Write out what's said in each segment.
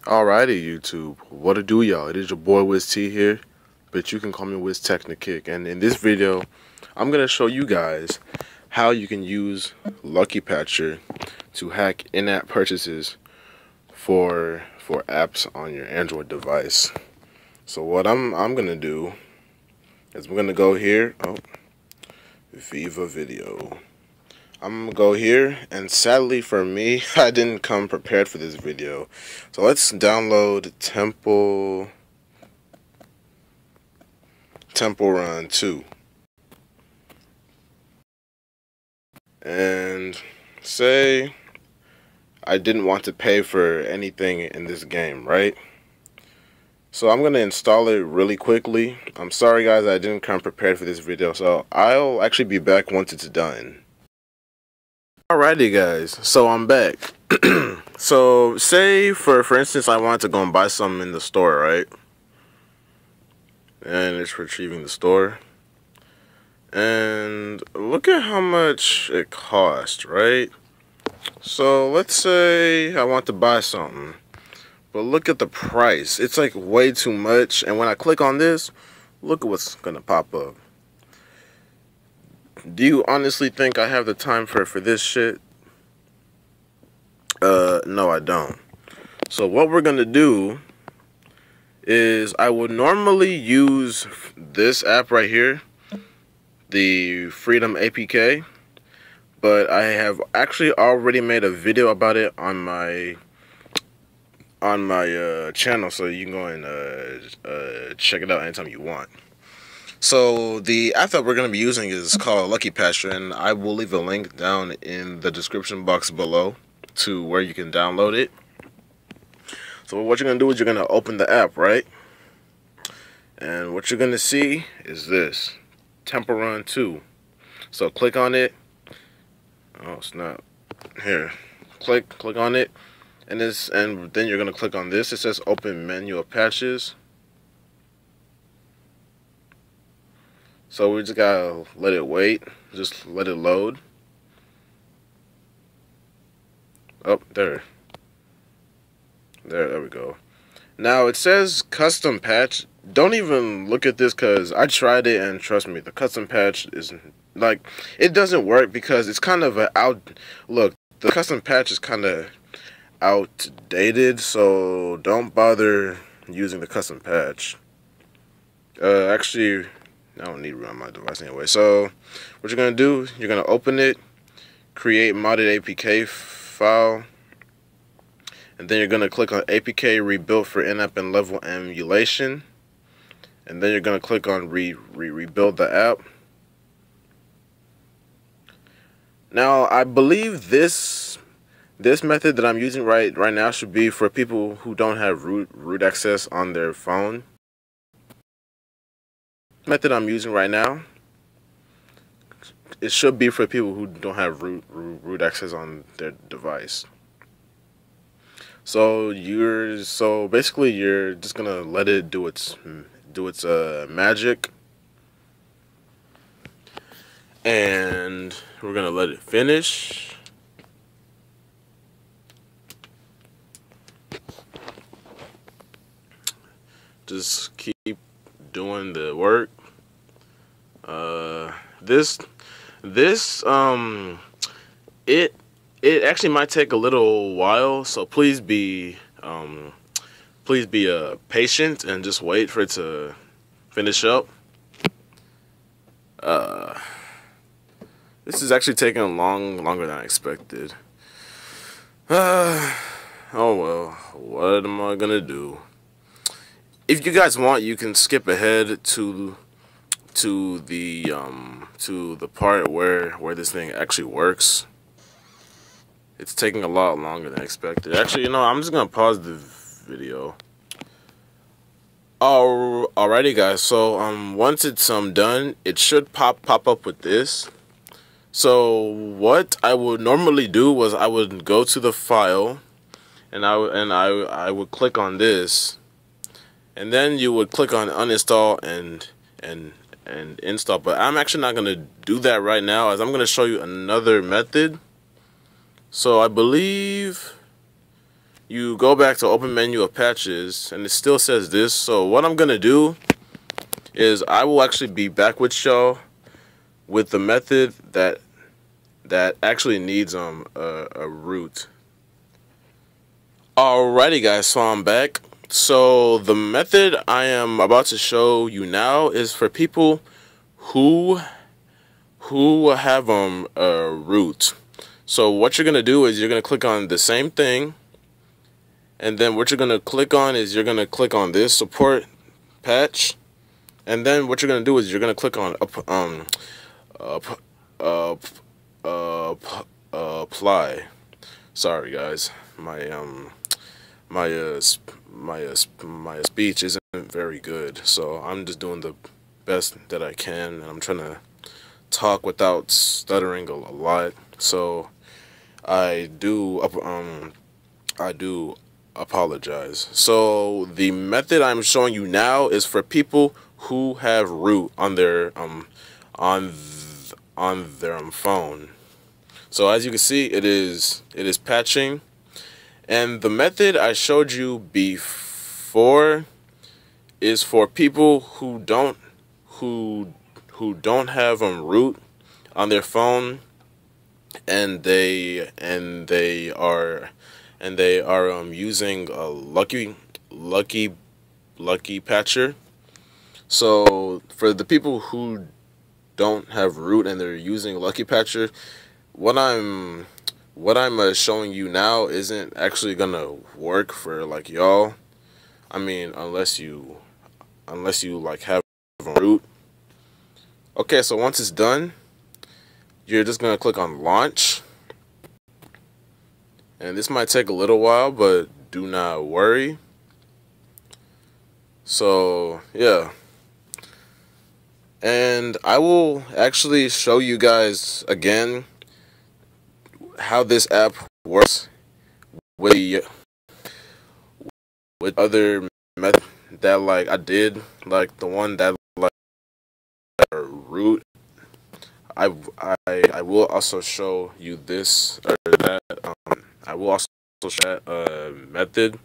Alrighty, YouTube. What it do, y'all? It is your boy Wiz T here, but you can call me Wiz Technikick. And in this video, I'm gonna show you guys how you can use Lucky Patcher to hack in-app purchases for apps on your Android device. So what I'm gonna do is we're gonna go here. Oh, Viva Video. I'm gonna go here, and sadly for me, I didn't come prepared for this video. So let's download Temple Run 2. And say I didn't want to pay for anything in this game, right? So I'm gonna install it really quickly. I'm sorry guys, I didn't come prepared for this video, so I'll actually be back once it's done. Alrighty guys, so I'm back. So say for instance I wanted to go and buy something in the store, right? And it's retrieving the store. And look at how much it cost, right? So let's say I want to buy something, but look at the price. It's like way too much, and when I click on this, look at what's gonna pop up. Do you honestly think I have the time for this shit? No, I don't. So what we're gonna do is I would normally use this app right here, the Freedom APK, but I have actually already made a video about it on my channel, so you can go and check it out anytime you want. So the app that we're going to be using is called Lucky Patcher, and I will leave a link down in the description box below to where you can download it. So what you're going to do is you're going to open the app, right? And what you're going to see is this, Temple Run 2. So click on it. Oh snap. Here. Click on it. And then you're going to click on this. It says open menu of patches. So we just gotta let it wait, just let it load. Oh, there we go. Now it says custom patch. Don't even look at this because I tried it, and trust me, the custom patch is like, it doesn't work because it's kind of look, the custom patch is kind of outdated, so don't bother using the custom patch. Actually, I don't need it on my device anyway. So what you're going to do, you're going to open it, create modded APK file, and then you're going to click on APK rebuild for in-app and level emulation, and then you're going to click on rebuild the app. Now I believe this method that I'm using right now should be for people who don't have root access on their phone. Method I'm using right now, it should be for people who don't have root access on their device. So basically you're just gonna let it do its magic, and we're gonna let it finish. Just keep doing the work. It actually might take a little while, so please be patient and just wait for it to finish up. This is actually taking longer than I expected. Oh well, what am I gonna do? If you guys want, you can skip ahead to the part where this thing actually works. It's taking a lot longer than expected. Actually, you know, I'm just gonna pause the video. Alrighty guys, so once it's done, it should pop up with this. So what I would normally do was I would go to the file, and I would click on this, and then you would click on uninstall and install. But I'm actually not gonna do that right now, as I'm gonna show you another method. So I believe you go back to open menu of patches, and it still says this. So what I'm gonna do is I will actually be back with y'all with the method that actually needs a root. Alrighty guys, so I'm back. So the method I am about to show you now is for people who have a root. So what you're gonna do is you're gonna click on the same thing, and then what you're gonna click on is you're gonna click on this support patch, and then what you're gonna do is you're gonna click on apply. Sorry guys, my speech isn't very good, so I'm just doing the best that I can, and I'm trying to talk without stuttering a lot. So I do apologize. So the method I'm showing you now is for people who have root on their phone. So as you can see, it is patching. And the method I showed you before is for people who don't have root on their phone, and they are using a lucky patcher. So for the people who don't have root and they're using lucky patcher, what I'm showing you now isn't actually gonna work for like y'all. I mean, unless you like have root. Okay, so once it's done, you're just gonna click on launch, and this might take a little while, but do not worry. So yeah, and I will actually show you guys again how this app works with other method that like I did, like the one that like root. I will also show you this or that. I will also show that method.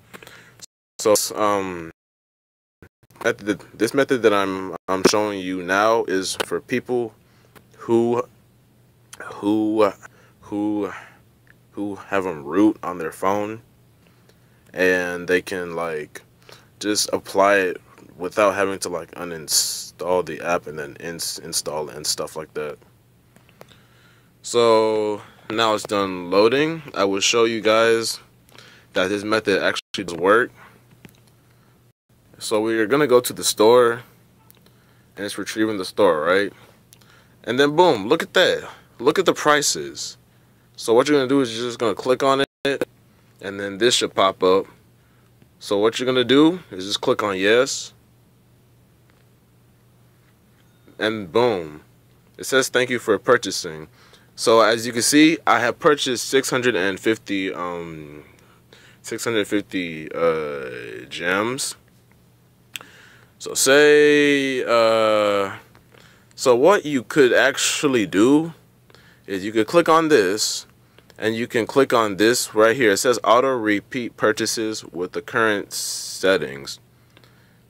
So this method that I'm showing you now is for people who have root on their phone, and they can like just apply it without having to like uninstall the app and then install it and stuff like that. So now it's done loading. I will show you guys that this method actually does work. So we're gonna go to the store, and it's retrieving the store, right? And then boom, look at that. Look at the prices. So what you're gonna do is you're just gonna click on it, and then this should pop up. So what you're gonna do is just click on yes, and boom, it says thank you for purchasing. So as you can see, I have purchased 650 gems. So so what you could actually do is you could click on this, and you can click on this right here. It says auto repeat purchases with the current settings.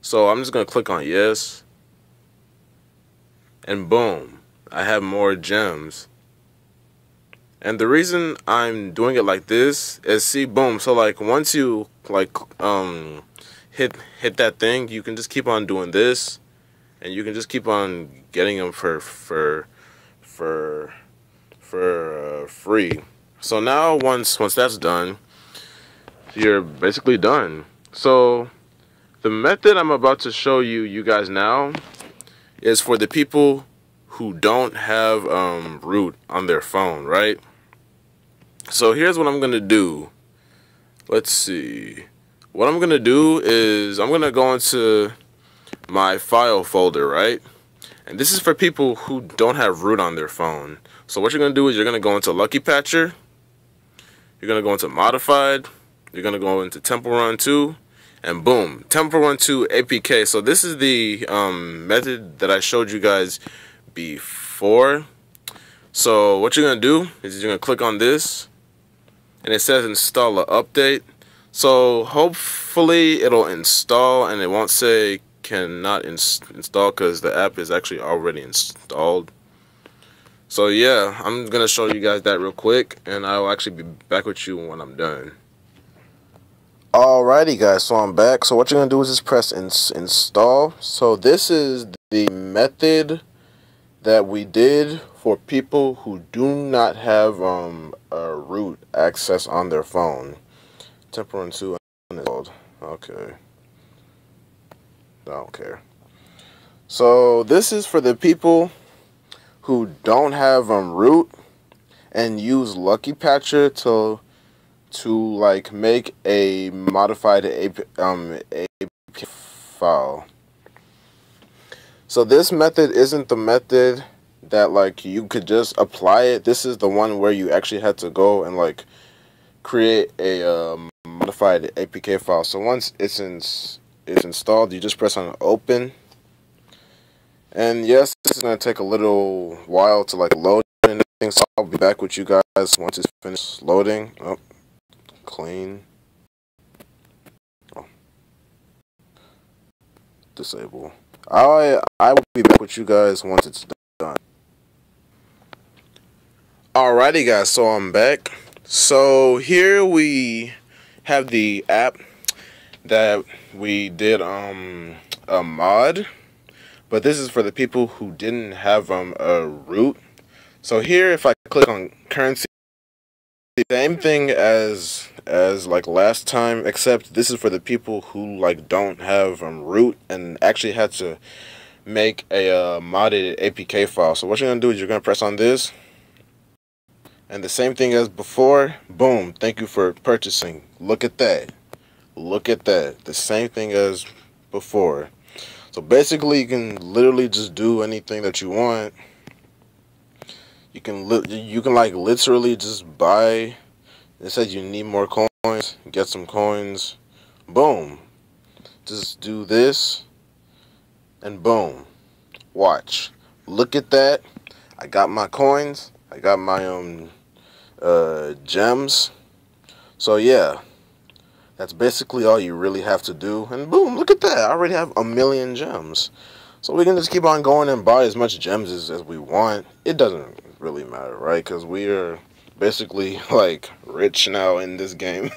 So I'm just gonna click on yes, and boom, I have more gems. And the reason I'm doing it like this is, see, boom, so like once you like hit that thing, you can just keep on doing this, and you can just keep on getting them for free. So now once that's done, you're basically done. So the method I'm about to show you guys now is for the people who don't have root on their phone, right? So here's what I'm gonna do. Let's see. What I'm gonna do is I'm gonna go into my file folder, right? And this is for people who don't have root on their phone. So what you're gonna do is you're gonna go into Lucky Patcher, you're gonna go into Modified, you're gonna go into Temple Run 2, and boom, Temple Run 2 APK. So this is the method that I showed you guys before. So what you're gonna do is you're gonna click on this, and it says install an update. So hopefully it'll install and it won't say cannot install because the app is actually already installed. So yeah, I'm gonna show you guys that real quick and I'll actually be back with you when I'm done. Alrighty guys, so I'm back. So what you're gonna do is just press install. So this is the method that we did for people who do not have a root access on their phone. Temporal 2 installed. Okay. I don't care. So this is for the people who don't have root and use Lucky Patcher to like make a modified APK file. So this method isn't the method that like you could just apply it. This is the one where you actually had to go and like create a modified APK file. So once it's installed, you just press on open. And yes, this is gonna take a little while to like load and everything. So I'll be back with you guys once it's finished loading. Oh, clean. Oh. Disable. I will be back with you guys once it's done. Alrighty guys, so I'm back. So here we have the app that we did a mod, but this is for the people who didn't have a root. So here if I click on currency, same thing as like last time, except this is for the people who like don't have root and actually had to make a modded APK file. So what you're gonna do is you're gonna press on this, and the same thing as before. Boom! Thank you for purchasing. Look at that. Look at that. The same thing as before. So basically, you can literally just do anything that you want. You can like literally just buy. It says you need more coins. Get some coins. Boom. Just do this, and boom. Watch. Look at that. I got my coins. I got my gems. So yeah, that's basically all you really have to do. And boom, look at that. I already have 1,000,000 gems. So we can just keep on going and buy as much gems as we want. It doesn't really matter, right? Because we are basically like rich now in this game.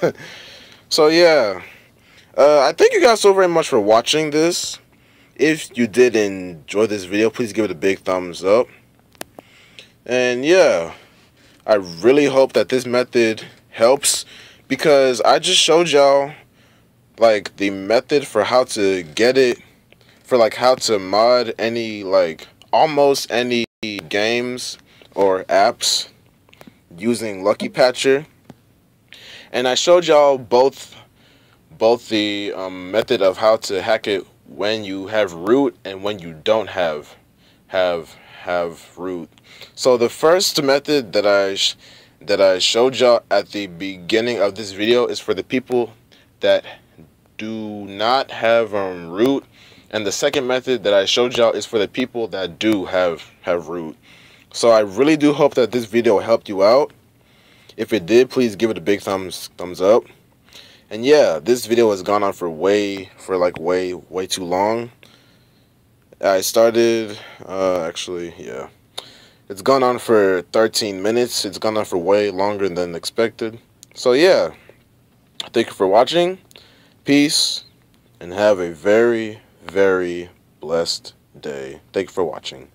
So yeah, I thank you guys so very much for watching this. If you did enjoy this video, please give it a big thumbs up. And yeah, I really hope that this method helps, because I just showed y'all like the method for how to get it, for like how to mod any like almost any games or apps using Lucky Patcher. And I showed y'all both the method of how to hack it when you have root and when you don't have root. So the first method that I showed y'all at the beginning of this video is for the people that do not have root, and the second method that I showed y'all is for the people that do have root. So I really do hope that this video helped you out. If it did, please give it a big thumbs up. And yeah, this video has gone on for way too long. I started actually, yeah, it's gone on for 13 minutes. It's gone on for way longer than expected. So yeah, thank you for watching. Peace, and have a very, very blessed day. Thank you for watching.